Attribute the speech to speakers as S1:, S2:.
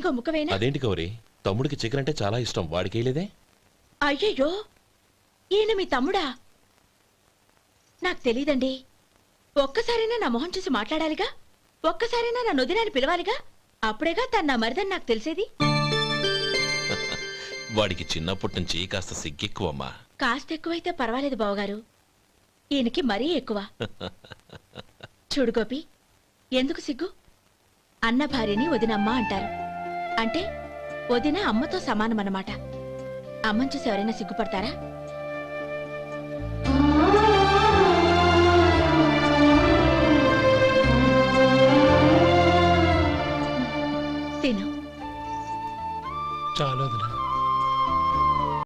S1: ఇంకో ముక్కవేనా?
S2: అదేంటి గౌరీ, తమ్ముడికి చికెన్ అంటే చాలా ఇష్టం, వాడికేయలేదే?
S1: అయ్యయ్యో, ఈయన మీ తమ్ముడా? నాకు తెలీదండి. ఒక్కసారైనా నా మొహం చూసి మాట్లాడాలిగా, ఒక్కసారైనా నా నొదినాన్ని పిలవాలిగా, అప్పుడేగా తన నా మరిదని నాకు తెలిసేది.
S2: వాడికి చిన్నప్పటి నుంచి కాస్త సిగ్గెక్కువమ్మా.
S1: కాస్త ఎక్కువైతే పర్వాలేదు బావగారు, ఈయనకి మరీ ఎక్కువ. చూడు గోపి, ఎందుకు సిగ్గు? అన్న భార్యని వదినమ్మ అంటారు, అంటే వదిన అమ్మతో సమానమన్నమాట. అమ్మని చూసి ఎవరైనా సిగ్గుపడతారా? తిను.
S3: చాలా వదినా.